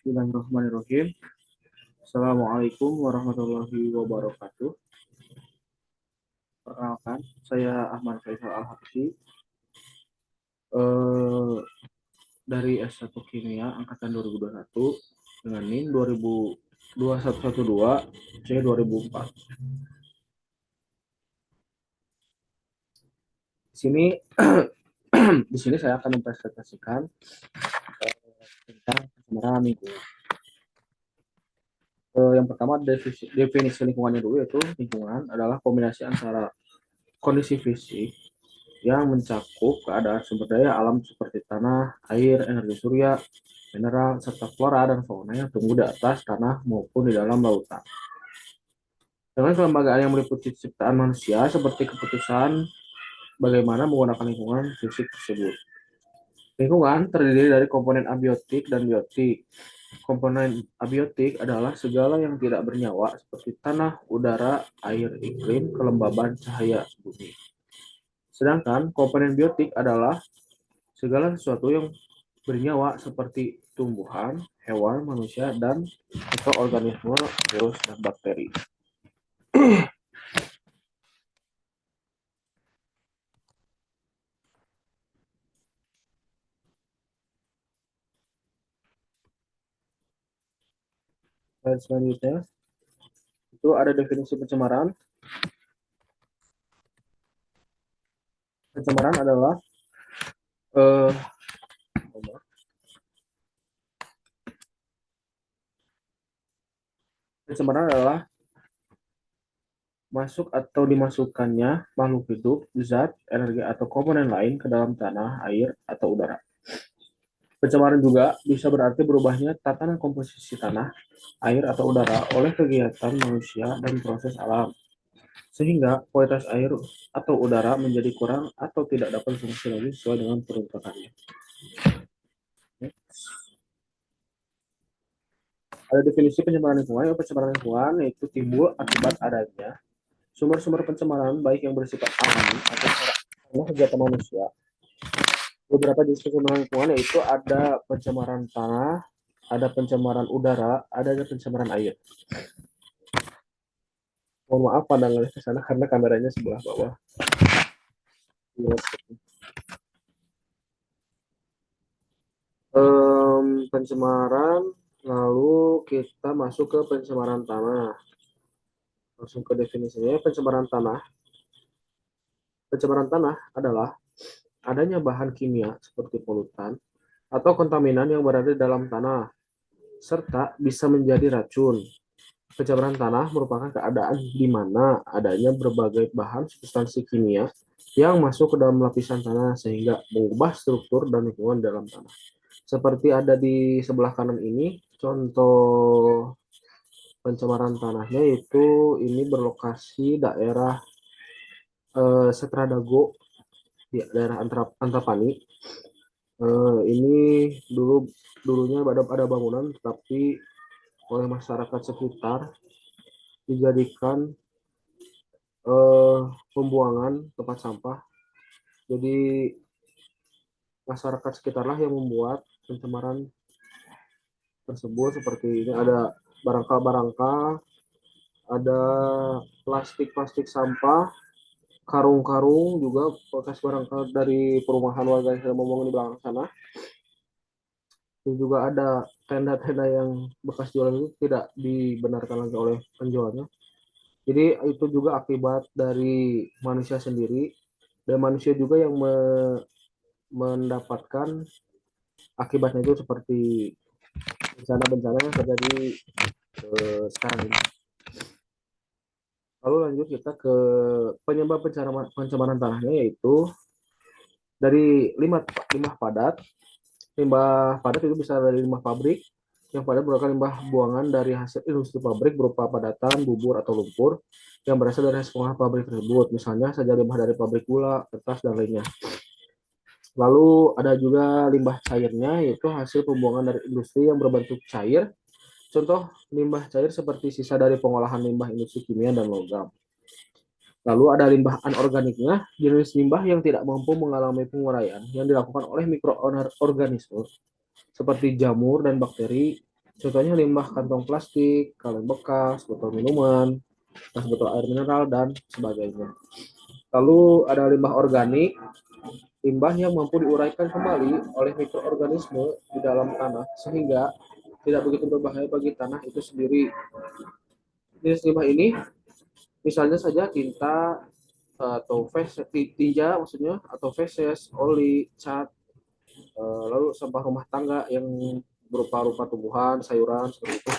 Bismillahirrahmanirrahim. Assalamualaikum warahmatullahi wabarakatuh. Perkenalkan, saya Ahmad Faisal Al-Habsyi dari S1 Kimia angkatan 2021 dengan NIM 2112 C2004. Di sini saya akan mempresentasikan tentang pencemaran lingkungan. Yang pertama definisi lingkungannya dulu, yaitu lingkungan adalah kombinasi antara kondisi fisik yang mencakup keadaan sumber daya alam seperti tanah, air, energi surya, mineral, serta flora dan fauna yang tumbuh di atas tanah maupun di dalam lautan. Dengan kelembagaan yang meliputi ciptaan manusia seperti keputusan bagaimana menggunakan lingkungan fisik tersebut. Lingkungan terdiri dari komponen abiotik dan biotik. Komponen abiotik adalah segala yang tidak bernyawa seperti tanah, udara, air, iklim, kelembaban, cahaya, bumi. Sedangkan komponen biotik adalah segala sesuatu yang bernyawa seperti tumbuhan, hewan, manusia, dan mikroorganisme, virus, dan bakteri. Dan selanjutnya itu ada definisi pencemaran. Pencemaran adalah masuk atau dimasukkannya makhluk hidup, zat, energi, atau komponen lain ke dalam tanah, air, atau udara. Pencemaran juga bisa berarti berubahnya tatanan komposisi tanah, air, atau udara oleh kegiatan manusia dan proses alam, sehingga kualitas air atau udara menjadi kurang atau tidak dapat berfungsi lagi sesuai dengan peruntukannya. Ada definisi pencemaran lingkungan. Pencemaran lingkungan yaitu timbul akibat adanya sumber-sumber pencemaran baik yang bersifat alami atau karena kegiatan manusia. Beberapa jenis pencemaran lingkungan yaitu ada pencemaran tanah, ada pencemaran udara, ada pencemaran air. Mohon maaf pandangannya ke sana karena kameranya sebelah bawah. Pencemaran, lalu kita masuk ke pencemaran tanah. Langsung ke definisinya. Pencemaran tanah. Pencemaran tanah adalah adanya bahan kimia seperti polutan atau kontaminan yang berada dalam tanah, serta bisa menjadi racun. Pencemaran tanah merupakan keadaan di mana adanya berbagai bahan substansi kimia yang masuk ke dalam lapisan tanah sehingga mengubah struktur dan lingkungan dalam tanah. Seperti ada di sebelah kanan ini, contoh pencemaran tanahnya itu ini berlokasi daerah Setradago di daerah Antapani. Ini dulunya ada bangunan, tetapi oleh masyarakat sekitar dijadikan pembuangan tempat sampah. Jadi masyarakat sekitarlah yang membuat pencemaran tersebut. Seperti ini ada barangka-barangka, ada plastik sampah, karung-karung juga bekas barangka dari perumahan warga yang sedang ngomong di belakang sana. Dan juga ada tenda-tenda yang bekas jualan itu tidak dibenarkan lagi oleh penjualnya. Jadi itu juga akibat dari manusia sendiri, dan manusia juga yang mendapatkan akibatnya itu seperti bencana-bencana yang terjadi sekarang ini. Lalu lanjut kita ke penyebab pencemaran tanahnya, yaitu dari limbah padat. Limbah padat itu bisa dari limbah pabrik, yang padat merupakan limbah buangan dari hasil industri pabrik berupa padatan, bubur, atau lumpur yang berasal dari hasil pengolahan pabrik tersebut. Misalnya saja limbah dari pabrik gula, kertas, dan lainnya. Lalu ada juga limbah cairnya, yaitu hasil pembuangan dari industri yang berbentuk cair. Contoh limbah cair seperti sisa dari pengolahan limbah industri kimia dan logam. Lalu ada limbah anorganiknya, jenis limbah yang tidak mampu mengalami penguraian yang dilakukan oleh mikroorganisme seperti jamur dan bakteri Contohnya limbah kantong plastik, kaleng bekas, botol minuman, bekas botol air mineral, dan sebagainya. Lalu ada limbah organik, limbah yang mampu diuraikan kembali oleh mikroorganisme di dalam tanah sehingga tidak begitu berbahaya bagi tanah itu sendiri. Jenis limbah ini misalnya saja tinta atau tinja maksudnya atau feses, oli, cat, lalu sampah rumah tangga yang berupa tumbuhan, sayuran seperti itu.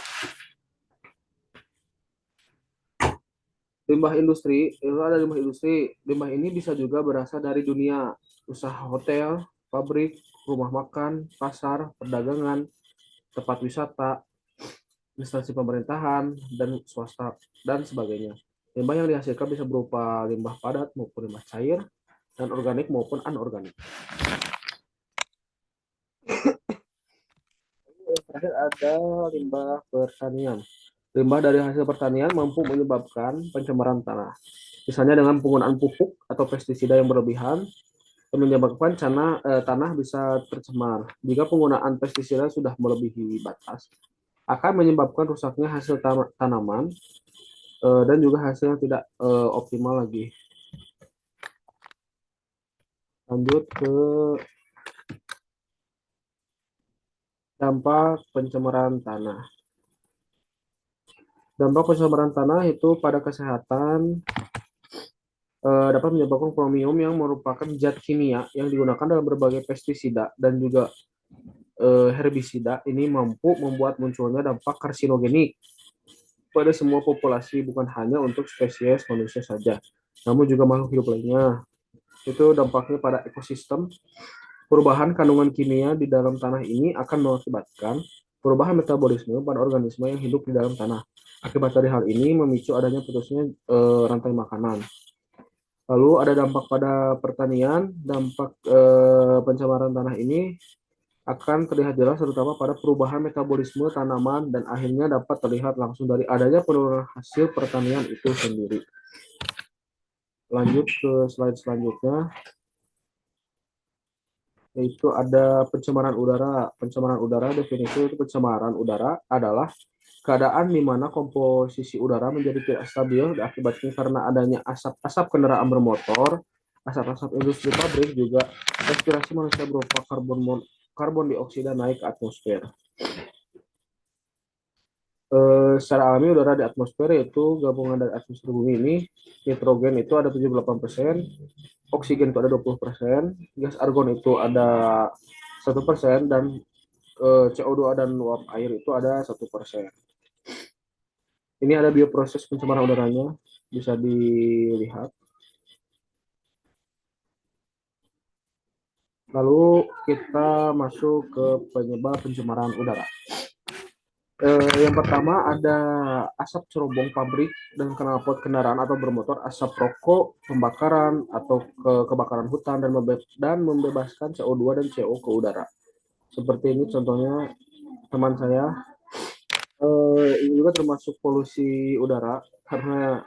Limbah industri, itu ada limbah industri. Limbah ini bisa juga berasal dari dunia usaha hotel, pabrik, rumah makan, pasar, perdagangan, tempat wisata, instansi pemerintahan, dan swasta, dan sebagainya. Limbah yang dihasilkan bisa berupa limbah padat maupun limbah cair, dan organik maupun anorganik. Yang terakhir ada limbah pertanian. Limbah dari hasil pertanian mampu menyebabkan pencemaran tanah. Misalnya dengan penggunaan pupuk atau pestisida yang berlebihan, menyebabkan tanah bisa tercemar. Jika penggunaan pestisida sudah melebihi batas, akan menyebabkan rusaknya hasil tanaman dan juga hasil yang tidak optimal lagi. Lanjut ke dampak pencemaran tanah. Dampak pencemaran tanah itu pada kesehatan dapat menyebabkan kromium yang merupakan zat kimia yang digunakan dalam berbagai pestisida dan juga herbisida ini mampu membuat munculnya dampak karsinogenik pada semua populasi, bukan hanya untuk spesies manusia saja, namun juga makhluk hidup lainnya. Itu dampaknya pada ekosistem. Perubahan kandungan kimia di dalam tanah ini akan mengakibatkan perubahan metabolisme pada organisme yang hidup di dalam tanah. Akibat dari hal ini memicu adanya putusnya rantai makanan. Lalu ada dampak pada pertanian. Dampak pencemaran tanah ini akan terlihat jelas terutama pada perubahan metabolisme tanaman dan akhirnya dapat terlihat langsung dari adanya penurunan hasil pertanian itu sendiri. Lanjut ke slide selanjutnya, yaitu ada pencemaran udara. Pencemaran udara, definisi itu pencemaran udara adalah keadaan di mana komposisi udara menjadi tidak stabil akibatnya karena adanya asap-asap kendaraan bermotor, asap-asap industri pabrik, juga respirasi manusia berupa karbon dioksida naik ke atmosfer. Secara alami udara di atmosfer yaitu gabungan dari atmosfer bumi ini, nitrogen itu ada 78%, oksigen itu ada 20%, gas argon itu ada 1%, dan CO2 dan uap air itu ada 1%. Ini ada bioproses pencemaran udaranya, bisa dilihat. Lalu kita masuk ke penyebab pencemaran udara. Yang pertama ada asap cerobong pabrik dan knalpot kendaraan atau bermotor, asap rokok, pembakaran atau kebakaran hutan dan membebaskan CO2 dan CO ke udara. Seperti ini contohnya teman saya. Ini juga termasuk polusi udara karena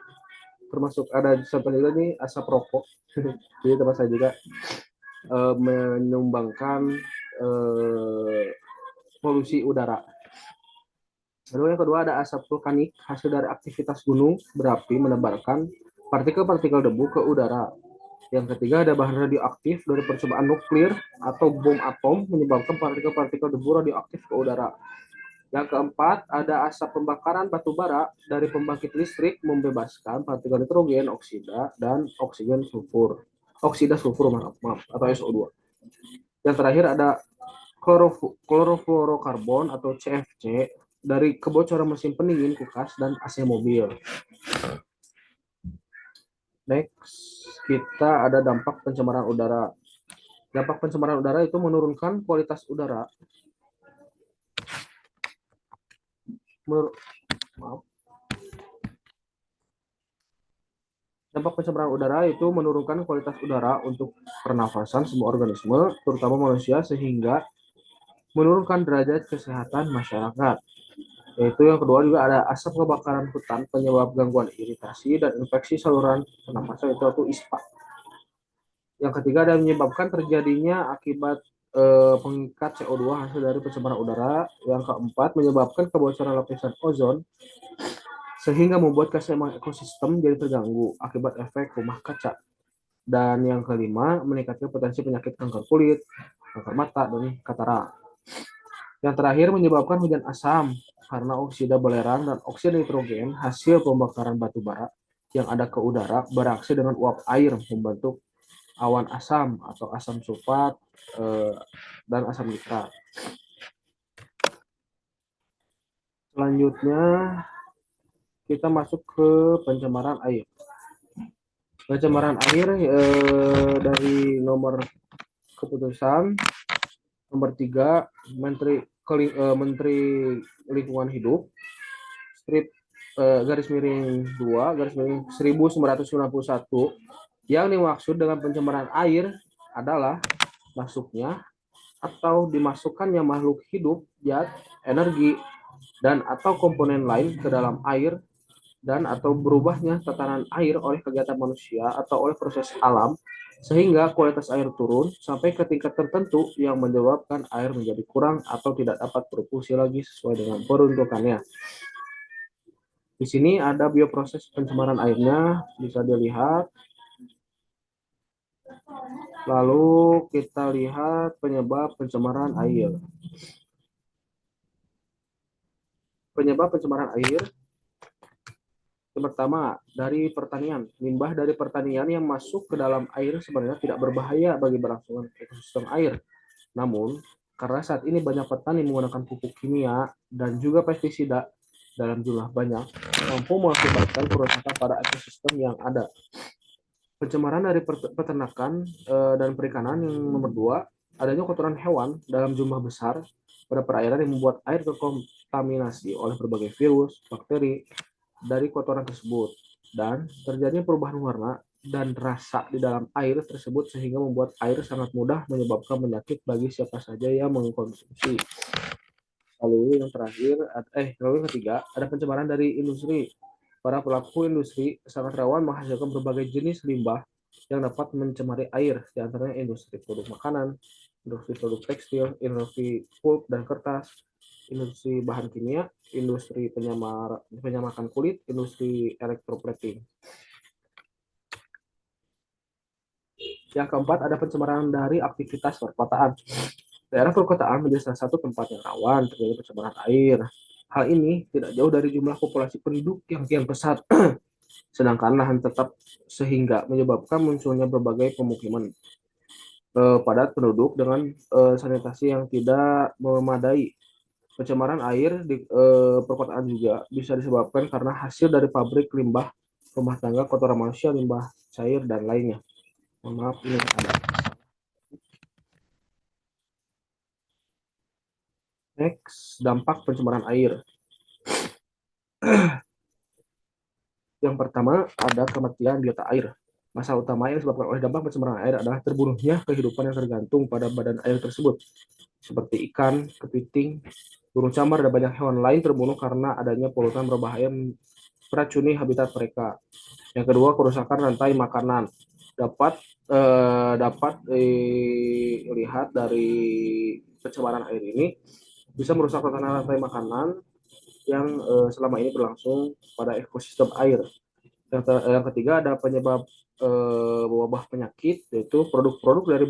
termasuk ada contohnya juga nih asap rokok. Jadi teman saya juga menyumbangkan polusi udara. Lalu yang kedua ada asap vulkanik, hasil dari aktivitas gunung berapi menebarkan partikel-partikel debu ke udara. Yang ketiga ada bahan radioaktif dari percobaan nuklir atau bom atom menyebabkan partikel-partikel debu radioaktif ke udara. Yang keempat ada asap pembakaran batu bara dari pembangkit listrik membebaskan partikel nitrogen, oksida, dan oksigen sulfur. Oksida sulfur, maaf, atau SO2. Yang terakhir ada klorofluorokarbon atau CFC dari kebocoran mesin pendingin, kulkas, dan AC mobil. Next, kita ada dampak pencemaran udara. Dampak pencemaran udara itu menurunkan kualitas udara. Dampak pencemaran udara itu menurunkan kualitas udara untuk pernafasan semua organisme, terutama manusia, sehingga menurunkan derajat kesehatan masyarakat. Yaitu yang kedua juga ada asap kebakaran hutan penyebab gangguan iritasi dan infeksi saluran pernafasan itu ISPA. Yang ketiga ada menyebabkan terjadinya akibat pengikat CO2 hasil dari pencemaran udara. Yang keempat, menyebabkan kebocoran lapisan ozon sehingga membuat keseimbangan ekosistem jadi terganggu akibat efek rumah kaca. Dan yang kelima, meningkatkan potensi penyakit kanker kulit, kanker mata, dan katarak. Yang terakhir, menyebabkan hujan asam karena oksida belerang dan oksida nitrogen hasil pembakaran batu bara yang ada ke udara bereaksi dengan uap air membentuk awan asam atau asam sulfat dan asam nitrat. Selanjutnya kita masuk ke pencemaran air. Pencemaran air dari nomor keputusan nomor 3 Menteri Lingkungan Hidup strip garis miring 2 garis miring 1991 yang dimaksud dengan pencemaran air adalah masuknya atau dimasukkannya makhluk hidup, zat, energi, dan atau komponen lain ke dalam air dan atau berubahnya tatanan air oleh kegiatan manusia atau oleh proses alam sehingga kualitas air turun sampai ke tingkat tertentu yang menyebabkan air menjadi kurang atau tidak dapat berfungsi lagi sesuai dengan peruntukannya. Di sini ada bioproses pencemaran airnya, bisa dilihat. Lalu kita lihat penyebab pencemaran air. Penyebab pencemaran air yang pertama, dari pertanian. Limbah dari pertanian yang masuk ke dalam air sebenarnya tidak berbahaya bagi berlangsungan ekosistem air. Namun, karena saat ini banyak petani menggunakan pupuk kimia dan juga pestisida dalam jumlah banyak, mampu mengakibatkan kerusakan pada ekosistem yang ada. Pencemaran dari peternakan dan perikanan yang nomor 2, adanya kotoran hewan dalam jumlah besar pada perairan yang membuat air terkontaminasi oleh berbagai virus, bakteri, dari kotoran tersebut dan terjadinya perubahan warna dan rasa di dalam air tersebut sehingga membuat air sangat mudah menyebabkan penyakit bagi siapa saja yang mengkonsumsi. Lalu yang ketiga, ada pencemaran dari industri. Para pelaku industri sangat rawan menghasilkan berbagai jenis limbah yang dapat mencemari air, di antaranya industri produk makanan, industri produk tekstil, industri pulp dan kertas, industri bahan kimia, industri penyamakan kulit, industri elektroplating. Yang keempat, ada pencemaran dari aktivitas perkotaan. Daerah perkotaan menjadi salah satu tempat yang rawan terjadi pencemaran air. Hal ini tidak jauh dari jumlah populasi penduduk yang kian pesat, sedangkan lahan tetap sehingga menyebabkan munculnya berbagai pemukiman padat penduduk dengan sanitasi yang tidak memadai. Pencemaran air di perkotaan juga bisa disebabkan karena hasil dari pabrik limbah rumah tangga, kotoran manusia, limbah cair, dan lainnya. Mohon maaf, ini ada. Next, dampak pencemaran air. Yang pertama, ada kematian biota air. Masalah utama yang disebabkan oleh dampak pencemaran air adalah terbunuhnya kehidupan yang tergantung pada badan air tersebut, seperti ikan, kepiting, burung camar, dan banyak hewan lain terbunuh karena adanya polutan berbahaya meracuni habitat mereka. Yang kedua, kerusakan rantai makanan. Dapat dilihat dari pencemaran air ini bisa merusak tatanan rantai makanan yang selama ini berlangsung pada ekosistem air. Yang ketiga, ada penyebab wabah penyakit, yaitu produk-produk dari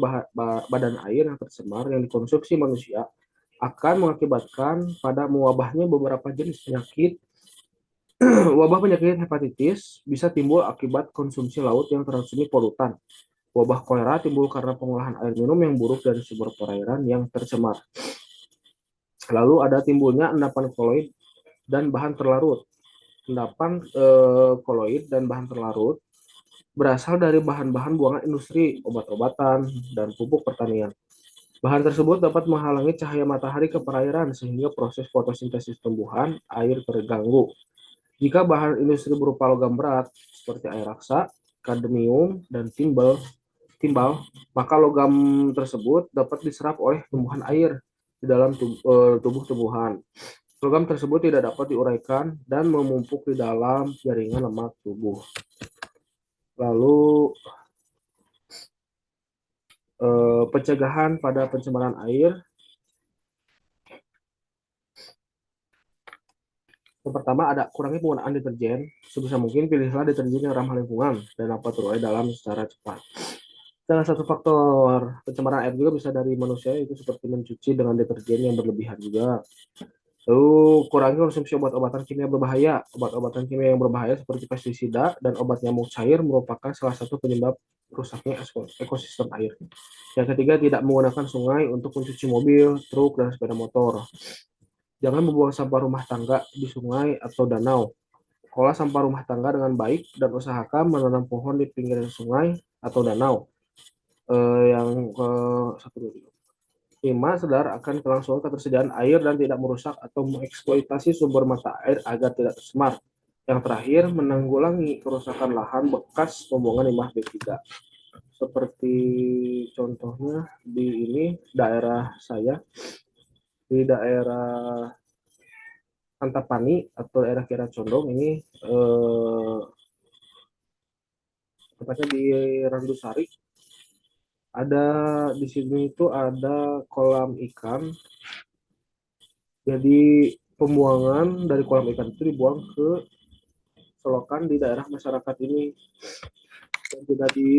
badan air yang tercemar yang dikonsumsi manusia akan mengakibatkan pada mewabahnya beberapa jenis penyakit. Wabah penyakit hepatitis bisa timbul akibat konsumsi laut yang terkonsumsi polutan. Wabah kolera timbul karena pengolahan air minum yang buruk dari sumber perairan yang tercemar. Lalu ada timbulnya endapan koloid dan bahan terlarut. Endapan koloid dan bahan terlarut berasal dari bahan-bahan buangan industri, obat-obatan, dan pupuk pertanian. Bahan tersebut dapat menghalangi cahaya matahari ke perairan sehingga proses fotosintesis tumbuhan air terganggu. Jika bahan industri berupa logam berat seperti air raksa, kadmium, dan timbal, maka logam tersebut dapat diserap oleh tumbuhan air di dalam tubuh tumbuhan. Logam tersebut tidak dapat diuraikan dan menumpuk di dalam jaringan lemak tubuh. Lalu Pencegahan pada pencemaran air. Yang pertama ada kurangi penggunaan deterjen. Sebisa mungkin pilihlah deterjen yang ramah lingkungan dan dapat terurai dalam secara cepat. Salah satu faktor pencemaran air juga bisa dari manusia, itu seperti mencuci dengan deterjen yang berlebihan juga. Lalu kurangi konsumsi obat-obatan kimia berbahaya. Obat-obatan kimia yang berbahaya seperti pestisida dan obat nyamuk cair merupakan salah satu penyebab rusaknya ekosistem air. Yang ketiga, tidak menggunakan sungai untuk mencuci mobil, truk, dan sepeda motor. Jangan membuang sampah rumah tangga di sungai atau danau. Olah sampah rumah tangga dengan baik dan usahakan menanam pohon di pinggir sungai atau danau. Yang ke satu dua tiga. 5. Sadar akan kelangsungan ketersediaan air dan tidak merusak atau mengeksploitasi sumber mata air agar tidak tercemar. Yang terakhir, menanggulangi kerusakan lahan bekas pembuangan limbah B3. Seperti contohnya di ini daerah saya, di daerah Antapani atau daerah Kira Condong ini, tepatnya di Randusari, ada di sini itu ada kolam ikan. Jadi pembuangan dari kolam ikan itu dibuang ke selokan di daerah masyarakat ini, dan tidak di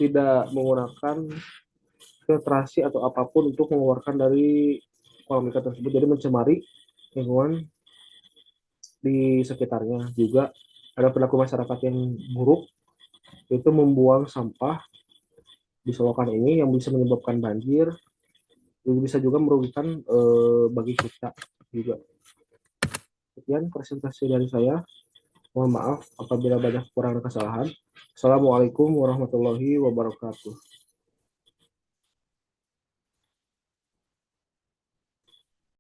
tidak menggunakan filtrasi atau apapun untuk mengeluarkan dari kolam ikan tersebut, jadi mencemari lingkungan di sekitarnya. Juga ada perilaku masyarakat yang buruk, itu membuang sampah di selokan ini yang bisa menyebabkan banjir, bisa juga merugikan bagi kita juga. Sekian presentasi dari saya. Mohon maaf apabila banyak kurang kesalahan. Assalamualaikum warahmatullahi wabarakatuh.